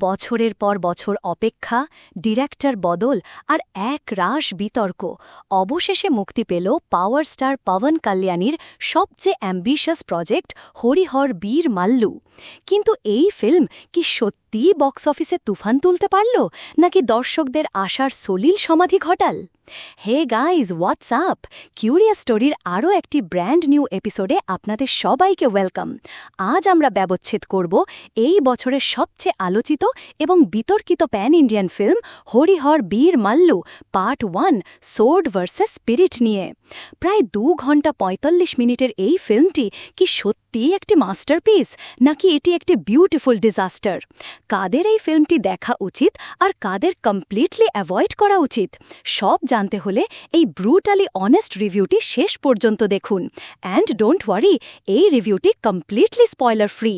বছরের পর বছর অপেক্ষা, ডিরেক্টর বদল আর এক রাশ বিতর্ক অবশেষে মুক্তি পেল পাওয়ার স্টার পবন কল্যাণীর সবচেয়ে অ্যাম্বিশাস প্রজেক্ট হরিহর বীর মাল্লু। কিন্তু এই ফিল্ম কি সত্যিই বক্স অফিসে তুফান তুলতে পারল, নাকি দর্শকদের আশার সলিল সমাধি ঘটাল? Hey guys, what's up? Curious স্টোরির আরও একটি ব্র্যান্ড নিউ এপিসোডে আপনাদের সবাইকে ওয়েলকাম। আজ আমরা ব্যবচ্ছেদ করব এই বছরের সবচেয়ে আলোচিত এবং বিতর্কিত pan Indian film Harihar Veera মাল্লু part 1 sword versus spirit নিয়ে। প্রায় 2 ঘন্টা 45 মিনিটের এই ফিল্মটি কি সত্যিই একটি মাস্টারপিস, নাকি এটি একটি বিউটিফুল ডিজাস্টার? কাদের এই ফিল্মটি দেখা উচিত আর কাদের কমপ্লিটলি অ্যাভয়েড করা উচিত, সব জানতে হলে এই ব্রুটালি অনেস্ট রিভিউটি শেষ পর্যন্ত দেখুন। অ্যান্ড ডোন্ট ওয়ারি, এই রিভিউটি completely spoiler free.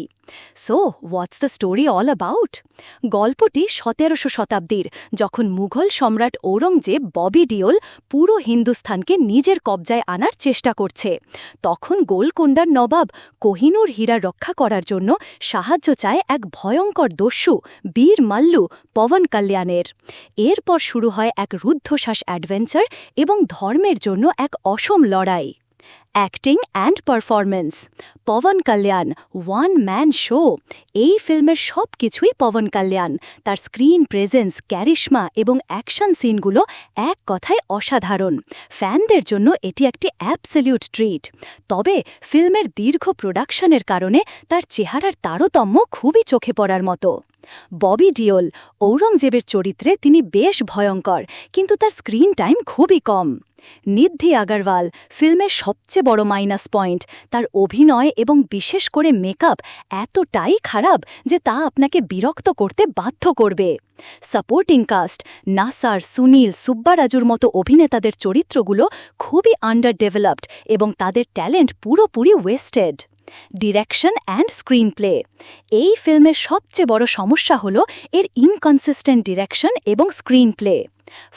So what's the story all about? গল্পটি 1700 শতাব্দীর, যখন মুঘল সম্রাট ঔরঙ্গজেব ববি ডিওল পুরো হিন্দুস্থানকে নিজের কবজায় আনার চেষ্টা করছে। তখন গোলকোন্ডার নবাব কোহিনূর হীরা রক্ষা করার জন্য সাহায্য চায় এক ভয়ঙ্কর দস্যু বীর মাল্লু পবন কল্যাণের। এরপর শুরু হয় এক রুদ্ধশ্বাস অ্যাডভেঞ্চার এবং ধর্মের জন্য এক অসম লড়াই। Acting and performance, Pawan Kalyan one man show. এই ফিল্মের সব কিছুই পবন কল্যাণ। তার স্ক্রিন প্রেজেন্স, ক্যারিশমা এবং অ্যাকশন সিনগুলো এক কথায় অসাধারণ। ফ্যানদের জন্য এটি একটি অ্যাবসলিউট ট্রিট। তবে ফিল্মের দীর্ঘ প্রোডাকশনের কারণে তার চেহারার তারতম্য খুবই চোখে পড়ার মতো। ববি ডিওল ঔরঙ্গজেবের চরিত্রে তিনি বেশ ভয়ঙ্কর, কিন্তু তার স্ক্রিন টাইম খুবই কম। নিধি আগরওয়াল ফিল্মের সবচেয়ে বড় মাইনাস পয়েন্ট। তার অভিনয় এবং বিশেষ করে মেকআপ এতটাই খারাপ যে তা আপনাকে বিরক্ত করতে বাধ্য করবে। সাপোর্টিং কাস্ট নাসার, সুনীল, সুব্বারাজুর মতো অভিনেতাদের চরিত্রগুলো খুবই আন্ডার ডেভেলপড এবং তাদের ট্যালেন্ট পুরোপুরি wasted. Direction and screenplay, এই ফিল্মের সবচেয়ে বড় সমস্যা হল এর ইনকনসিস্টেন্ট ডিরেকশন এবং screenplay.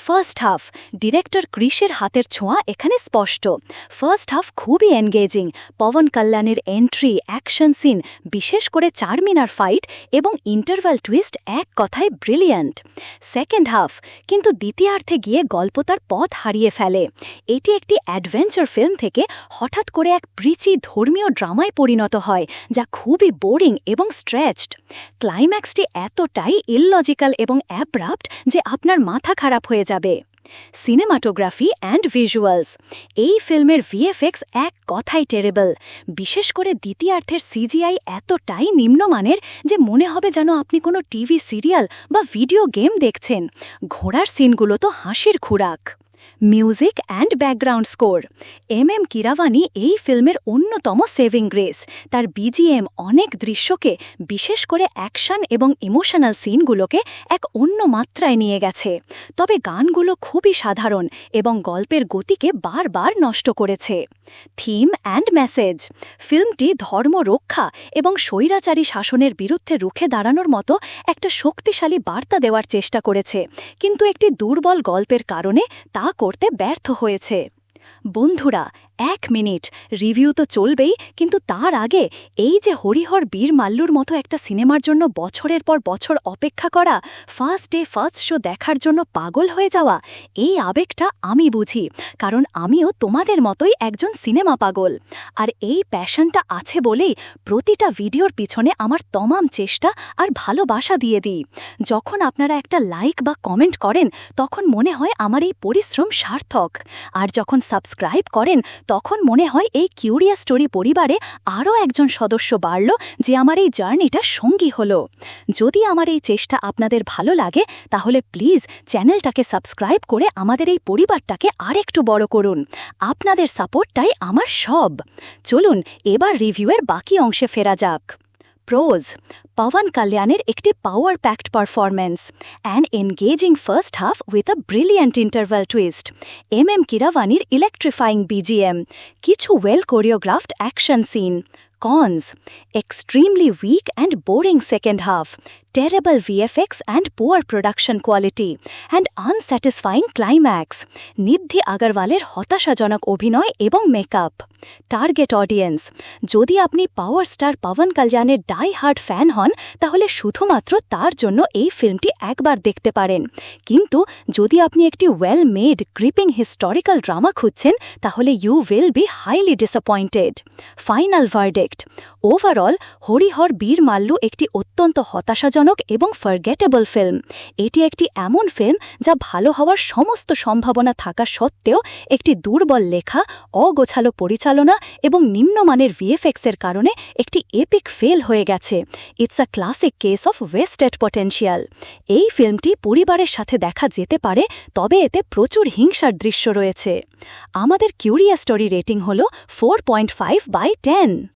First half, director ক্রিশের হাতের ছোঁয়া এখানে স্পষ্ট। ফার্স্ট হাফ খুবই এনগেজিং। পবন কল্যাণের এন্ট্রি, অ্যাকশন সিন, বিশেষ করে চারমিনার ফাইট এবং ইন্টারভাল টুইস্ট এক কথায় ব্রিলিয়ান্ট। সেকেন্ড হাফ কিন্তু দ্বিতীয়ার্ধে গিয়ে গল্প তার পথ হারিয়ে ফেলে। এটি একটি অ্যাডভেঞ্চার ফিল্ম থেকে হঠাৎ করে এক প্রিচি ধর্মীয় ড্রামায় পরিণত হয়, যা খুবই বোরিং এবং স্ট্রেচড। ক্লাইম্যাক্সটি এতটাই ইললজিক্যাল এবং অ্যাব্রাপ্ট যে আপনার মাথা খারাপ হয়ে যাবে। সিনেমাটোগ্রাফি অ্যান্ড ভিজুয়ালস, এই ফিল্মের ভিএফএক্স এক কথাই টেরেবল। বিশেষ করে দ্বিতীয়ার্ধের সিজিআই এতটাই নিম্নমানের যে মনে হবে যেন আপনি কোনো টিভি সিরিয়াল বা ভিডিও গেম দেখছেন। ঘোড়ার সিনগুলো তো হাসির খোরাক। Music and background score, M Keeravani এই ফিল্মের অন্যতম সেভিং গ্রেস। তার বিজিএম অনেক দৃশ্যকে, বিশেষ করে অ্যাকশন এবং ইমোশনাল সিনগুলোকে এক অন্য মাত্রায় নিয়ে গেছে। তবে গানগুলো খুবই সাধারণ এবং গল্পের গতিকে বারবার নষ্ট করেছে। থিম অ্যান্ড মেসেজ, ফিল্মটি ধর্ম রক্ষা এবং স্বৈরাচারী শাসনের বিরুদ্ধে রুখে দাঁড়ানোর মতো একটা শক্তিশালী বার্তা দেওয়ার চেষ্টা করেছে, কিন্তু একটি দুর্বল গল্পের কারণে তা করতে ব্যর্থ হয়েছে। বন্ধুরা, 1 মিনিট, রিভিউ তো চলবেই, কিন্তু তার আগে এই যে হরিহর বীর মাল্লুর মতো একটা সিনেমার জন্য বছরের পর বছর অপেক্ষা করা, ফার্স্ট ডে ফার্স্ট শো দেখার জন্য পাগল হয়ে যাওয়া, এই আবেগটা আমি বুঝি, কারণ আমিও তোমাদের মতোই একজন সিনেমা পাগল। আর এই প্যাশনটা আছে বলেই প্রতিটা ভিডিওর পিছনে আমার তমাম চেষ্টা আর ভালোবাসা দিয়ে দিই। যখন আপনারা একটা লাইক বা কমেন্ট করেন, তখন মনে হয় আমার এই পরিশ্রম সার্থক। আর যখন সাবস্ক্রাইব করেন, তখন মনে হয় এই কিউরিয়াস স্টোরি পরিবারে আরও একজন সদস্য বাড়ল, যে আমার এই জার্নিটা সঙ্গী হলো। যদি আমার এই চেষ্টা আপনাদের ভালো লাগে, তাহলে প্লিজ চ্যানেলটাকে সাবস্ক্রাইব করে আমাদের এই পরিবারটাকে আরেকটু বড় করুন। আপনাদের সাপোর্টটাই আমার সব। চলুন এবার রিভিউয়ের বাকি অংশে ফেরা যাক। প্রোজ, পবন কল্যাণের একটি power packed performance, an engaging first half with a brilliant interval twist, M কিরাওয়ানির ইলেকট্রিফাইং বিজিএম, কিছু well choreographed action scene, Cons: extremely weak and boring second half, terrible VFX and poor production quality, and unsatisfying climax. নিধি আগরওয়ালের হতাশাজনক অভিনয় এবং makeup. Target audience: যদি আপনি পাওয়ার star Pawan কল্যাণের die hard fan হন তাহলে শুধুমাত্র তার জন্য এই ফিল্মটি একবার দেখতে পারেন, কিন্তু যদি আপনি একটি well made gripping historical drama খুঁজছেন তাহলে you will be highly disappointed. Final verdict: overall Harihara Veera Mallu একটি অত্যন্ত হতাশাজনক এবং ফরগেটেবল ফিল্ম। এটি একটি এমন ফিল্ম যা ভালো হওয়ার সমস্ত সম্ভাবনা থাকা সত্ত্বেও একটি দুর্বল লেখা, অগোছালো পরিচালনা এবং নিম্নমানের ভিএফএক্সের কারণে একটি এপিক ফেল হয়ে গেছে। It's a classic case of wasted potential. এই ফিল্মটি পরিবারের সাথে দেখা যেতে পারে, তবে এতে প্রচুর হিংসার দৃশ্য রয়েছে। আমাদের কিউরিয়াস স্টোরি রেটিং হল 4.5/10।